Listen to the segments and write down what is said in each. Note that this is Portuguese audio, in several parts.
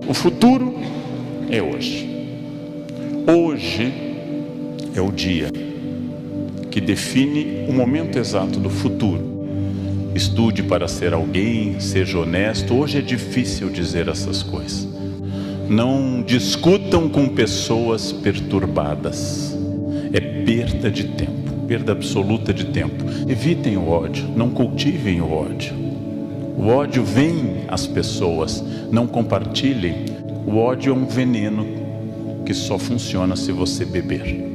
O futuro é hoje. Hoje é o dia que define o momento exato do futuro. Estude para ser alguém, seja honesto. Hoje é difícil dizer essas coisas. Não discutam com pessoas perturbadas. É perda de tempo, perda absoluta de tempo. Evitem o ódio, não cultivem o ódio. O ódio vem às pessoas, não compartilhem. O ódio é um veneno que só funciona se você beber.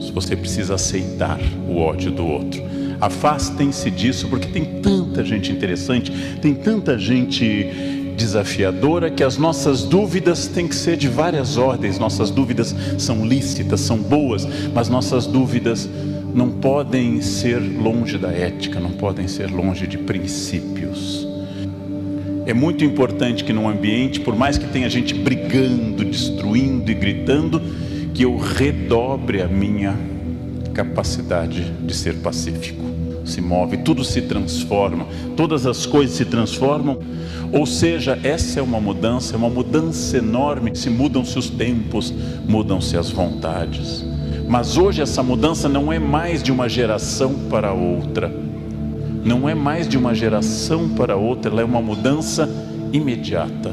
Se você precisa aceitar o ódio do outro. Afastem-se disso, porque tem tanta gente interessante, tem tanta gente desafiadora, que as nossas dúvidas têm que ser de várias ordens. Nossas dúvidas são lícitas, são boas, mas nossas dúvidas não podem ser longe da ética, não podem ser longe de princípios. É muito importante que num ambiente, por mais que tenha gente brigando, destruindo e gritando, que eu redobre a minha capacidade de ser pacífico. Se move, tudo se transforma, todas as coisas se transformam. Ou seja, essa é uma mudança enorme. Se mudam-se os tempos, mudam-se as vontades. Mas hoje essa mudança não é mais de uma geração para outra. Não é mais de uma geração para outra, ela é uma mudança imediata.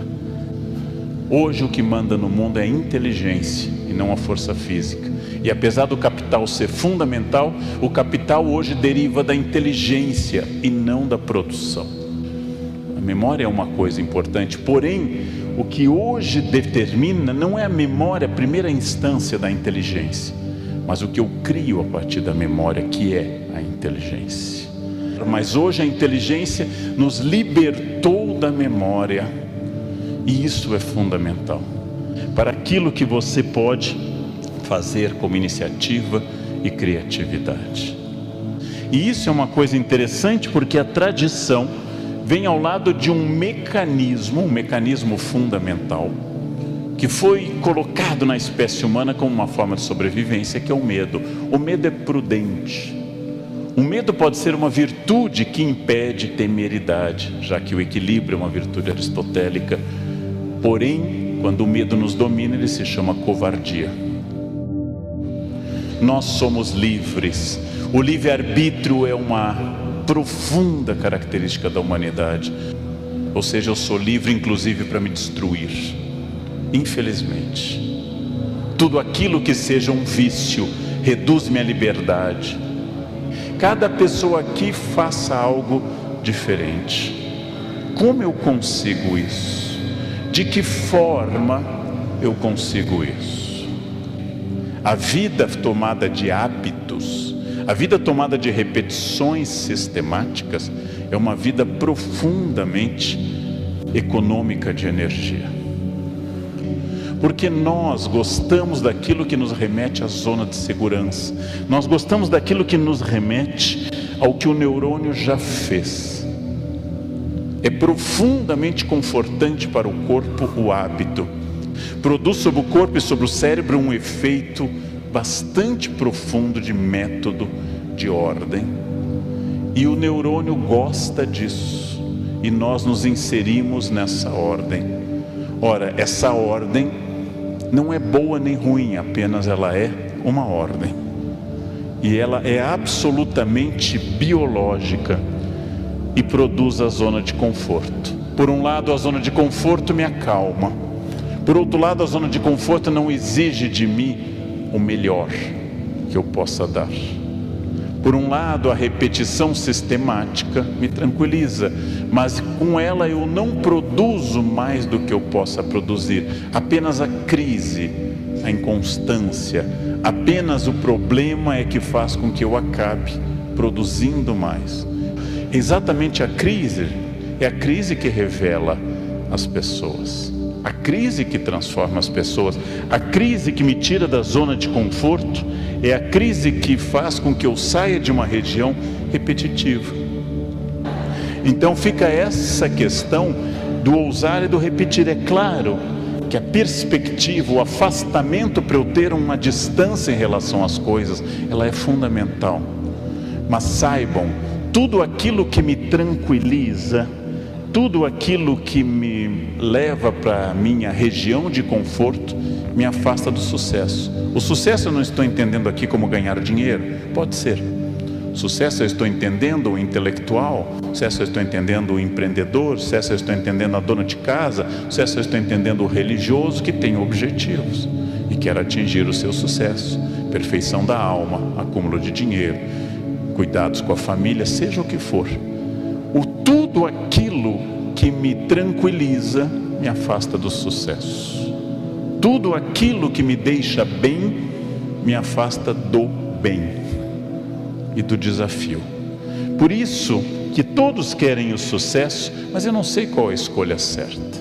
Hoje o que manda no mundo é a inteligência e não a força física. E apesar do capital ser fundamental, o capital hoje deriva da inteligência e não da produção. A memória é uma coisa importante, porém, o que hoje determina não é a memória, a primeira instância da inteligência, mas o que eu crio a partir da memória, que é a inteligência. Mas hoje a inteligência nos libertou da memória, e isso é fundamental para aquilo que você pode fazer como iniciativa e criatividade. E isso é uma coisa interessante, porque a tradição vem ao lado de um mecanismo fundamental, que foi colocado na espécie humana como uma forma de sobrevivência, que é o medo. O medo é prudente. O medo pode ser uma virtude que impede temeridade, já que o equilíbrio é uma virtude aristotélica. Porém, quando o medo nos domina, ele se chama covardia. Nós somos livres. O livre-arbítrio é uma profunda característica da humanidade. Ou seja, eu sou livre inclusive para me destruir. Infelizmente, tudo aquilo que seja um vício reduz minha liberdade. Cada pessoa aqui faça algo diferente. Como eu consigo isso? De que forma eu consigo isso? A vida tomada de hábitos, a vida tomada de repetições sistemáticas, é uma vida profundamente econômica de energia. Porque nós gostamos daquilo que nos remete à zona de segurança. Nós gostamos daquilo que nos remete ao que o neurônio já fez. É profundamente confortante para o corpo o hábito. Produz sobre o corpo e sobre o cérebro um efeito bastante profundo de método, de ordem. E o neurônio gosta disso. E nós nos inserimos nessa ordem. Ora, essa ordem não é boa nem ruim, apenas ela é uma ordem. E ela é absolutamente biológica e produz a zona de conforto. Por um lado, a zona de conforto me acalma. Por outro lado, a zona de conforto não exige de mim o melhor que eu possa dar. Por um lado, a repetição sistemática me tranquiliza, mas com ela eu não produzo mais do que eu possa produzir. Apenas a crise, a inconstância, apenas o problema é que faz com que eu acabe produzindo mais. Exatamente a crise, é a crise que revela as pessoas. A crise que transforma as pessoas, a crise que me tira da zona de conforto, é a crise que faz com que eu saia de uma região repetitiva. Então fica essa questão do ousar e do repetir. É claro que a perspectiva, o afastamento para eu ter uma distância em relação às coisas, ela é fundamental. Mas saibam, tudo aquilo que me tranquiliza tudo aquilo que me leva para a minha região de conforto me afasta do sucesso. O sucesso eu não estou entendendo aqui como ganhar dinheiro, pode ser. Sucesso eu estou entendendo o intelectual, sucesso eu estou entendendo o empreendedor, sucesso eu estou entendendo a dona de casa, sucesso eu estou entendendo o religioso que tem objetivos e quer atingir o seu sucesso, perfeição da alma, acúmulo de dinheiro, cuidados com a família, seja o que for. Tudo aquilo que me tranquiliza me afasta do sucesso. Tudo aquilo que me deixa bem me afasta do bem e do desafio. Por isso que todos querem o sucesso, mas eu não sei qual é a escolha certa.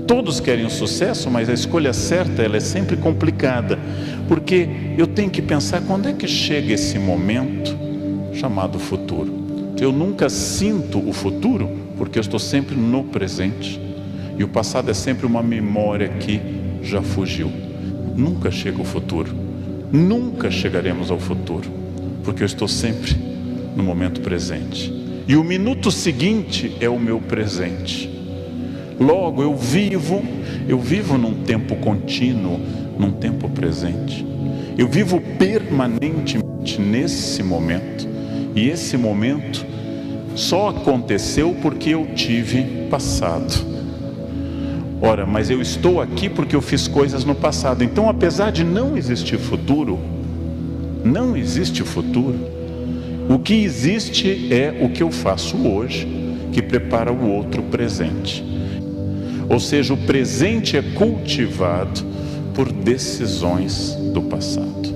Todos querem o sucesso, mas a escolha certa ela é sempre complicada, porque eu tenho que pensar quando é que chega esse momento chamado futuro. Eu nunca sinto o futuro porque eu estou sempre no presente, e o passado é sempre uma memória que já fugiu. Nunca chega o futuro, nunca chegaremos ao futuro, porque eu estou sempre no momento presente, e o minuto seguinte é o meu presente. Logo eu vivo num tempo contínuo, num tempo presente. Eu vivo permanentemente nesse momento, e esse momento só aconteceu porque eu tive passado. Ora, mas eu estou aqui porque eu fiz coisas no passado. Então, apesar de não existir futuro, não existe futuro. O que existe é o que eu faço hoje, que prepara o outro presente. Ou seja, o presente é cultivado por decisões do passado.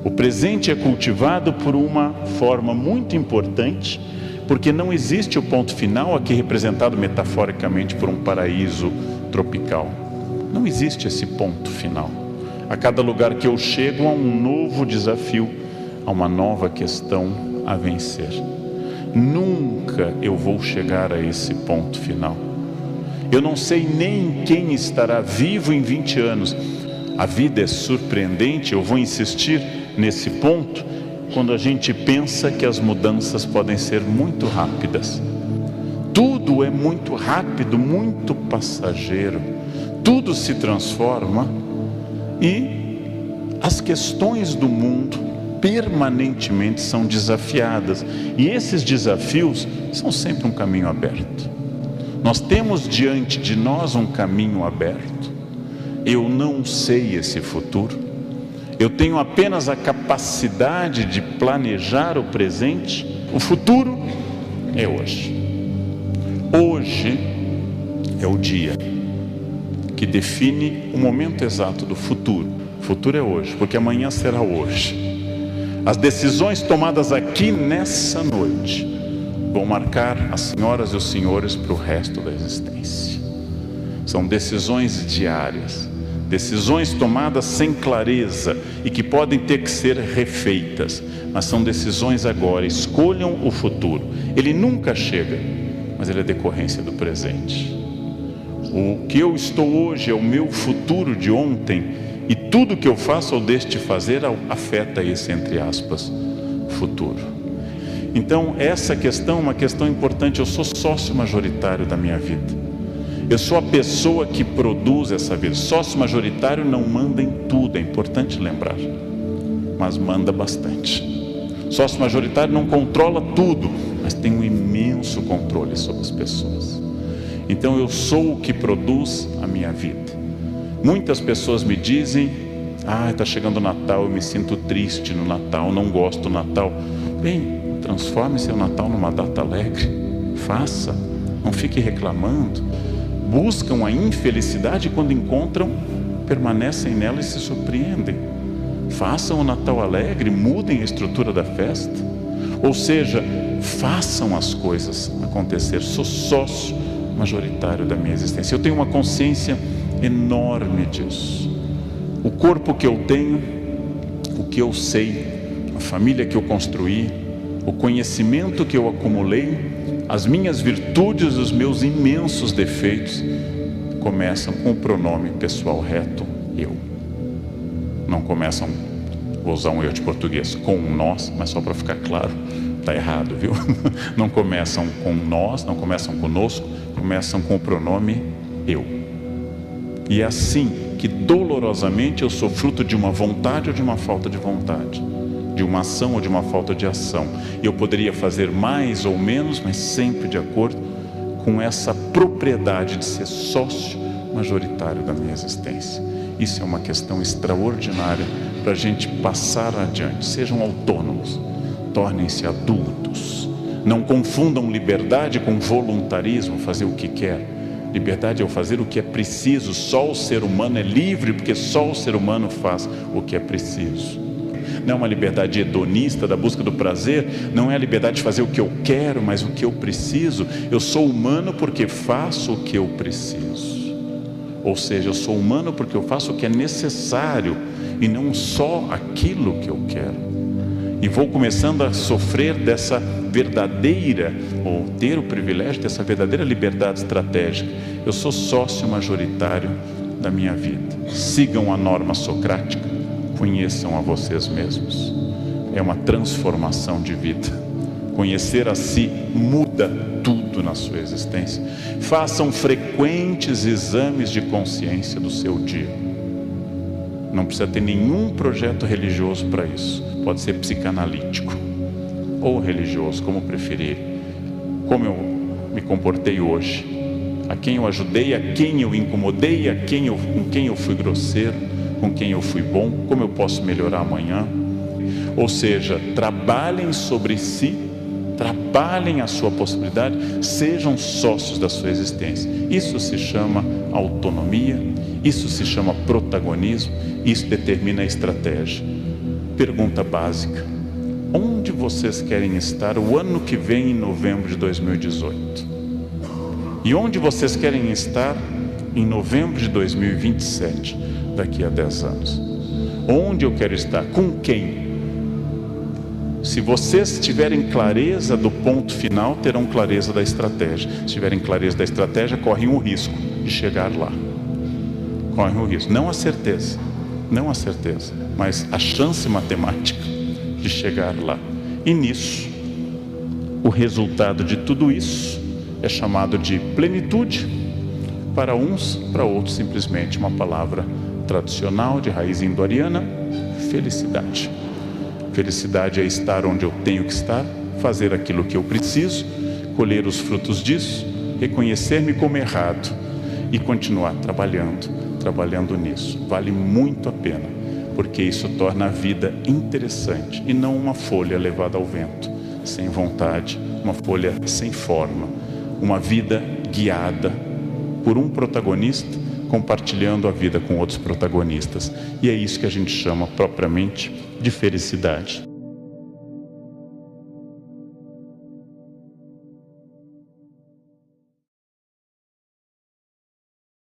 O presente é cultivado por uma forma muito importante, porque não existe o ponto final, aqui representado metaforicamente por um paraíso tropical. Não existe esse ponto final. A cada lugar que eu chego há um novo desafio, há uma nova questão a vencer. Nunca eu vou chegar a esse ponto final. Eu não sei nem quem estará vivo em 20 anos. A vida é surpreendente, eu vou insistir nesse ponto, quando a gente pensa que as mudanças podem ser muito rápidas. Tudo é muito rápido, muito passageiro. Tudo se transforma e as questões do mundo permanentemente são desafiadas. E esses desafios são sempre um caminho aberto. Nós temos diante de nós um caminho aberto. Eu não sei esse futuro. Eu tenho apenas a capacidade de planejar o presente. O futuro é hoje. Hoje é o dia que define o momento exato do futuro. O futuro é hoje, porque amanhã será hoje. As decisões tomadas aqui nessa noite vão marcar as senhoras e os senhores para o resto da existência. São decisões diárias. Decisões tomadas sem clareza e que podem ter que ser refeitas, mas são decisões agora. Escolham o futuro. Ele nunca chega, mas ele é decorrência do presente. O que eu estou hoje é o meu futuro de ontem, e tudo que eu faço ou deixo de fazer afeta esse, entre aspas, futuro. Então essa questão é uma questão importante. Eu sou sócio majoritário da minha vida. Eu sou a pessoa que produz essa vida. Sócio majoritário não manda em tudo, é importante lembrar, mas manda bastante. Sócio majoritário não controla tudo, mas tem um imenso controle sobre as pessoas. Então eu sou o que produz a minha vida. Muitas pessoas me dizem: está chegando o Natal, eu me sinto triste no Natal, não gosto do Natal. Bem, transforme seu Natal numa data alegre. Faça, não fique reclamando. Buscam a infelicidade e quando encontram, permanecem nela e se surpreendem. Façam o Natal alegre, mudem a estrutura da festa. Ou seja, façam as coisas acontecer. Sou sócio majoritário da minha existência. Eu tenho uma consciência enorme disso. O corpo que eu tenho, o que eu sei, a família que eu construí, o conhecimento que eu acumulei, as minhas virtudes e os meus imensos defeitos começam com o pronome pessoal reto, eu. Não começam, vou usar um eu de português, com nós, mas só para ficar claro, está errado, viu? Não começam com nós, não começam conosco, começam com o pronome eu. E é assim que dolorosamente eu sou fruto de uma vontade ou de uma falta de vontade, de uma ação ou de uma falta de ação. Eu poderia fazer mais ou menos, mas sempre de acordo com essa propriedade de ser sócio majoritário da minha existência. Isso é uma questão extraordinária para a gente passar adiante. Sejam autônomos, tornem-se adultos. Não confundam liberdade com voluntarismo, fazer o que quer. Liberdade é o fazer o que é preciso. Só o ser humano é livre, porque só o ser humano faz o que é preciso. Não é uma liberdade hedonista da busca do prazer, não é a liberdade de fazer o que eu quero, mas o que eu preciso. Eu sou humano porque faço o que eu preciso. Ou seja, eu sou humano porque eu faço o que é necessário e não só aquilo que eu quero. E vou começando a sofrer dessa verdadeira, ou ter o privilégio dessa verdadeira liberdade estratégica. Eu sou sócio majoritário da minha vida. Sigam a norma socrática, conheçam a vocês mesmos. É uma transformação de vida. Conhecer a si muda tudo na sua existência. Façam frequentes exames de consciência do seu dia. Não precisa ter nenhum projeto religioso para isso. Pode ser psicanalítico ou religioso, como preferir. Como eu me comportei hoje, a quem eu ajudei, a quem eu incomodei, com quem eu fui grosseiro, com quem eu fui bom, como eu posso melhorar amanhã. Ou seja, trabalhem sobre si, trabalhem a sua possibilidade, sejam sócios da sua existência. Isso se chama autonomia, isso se chama protagonismo, isso determina a estratégia. Pergunta básica: onde vocês querem estar o ano que vem, em novembro de 2018? E onde vocês querem estar em novembro de 2027, daqui a 10 anos? Onde eu quero estar? Com quem? Se vocês tiverem clareza do ponto final, terão clareza da estratégia. Se tiverem clareza da estratégia, correm o risco de chegar lá. Correm o risco, não a certeza, não a certeza, mas a chance matemática de chegar lá. E nisso, o resultado de tudo isso é chamado de plenitude. Para uns, para outros, simplesmente uma palavra tradicional de raiz indo-ariana: felicidade. Felicidade é estar onde eu tenho que estar, fazer aquilo que eu preciso, colher os frutos disso, reconhecer-me como errado e continuar trabalhando nisso. Vale muito a pena, porque isso torna a vida interessante e não uma folha levada ao vento, sem vontade, uma folha sem forma, uma vida guiada por um protagonista, compartilhando a vida com outros protagonistas. E é isso que a gente chama propriamente de felicidade.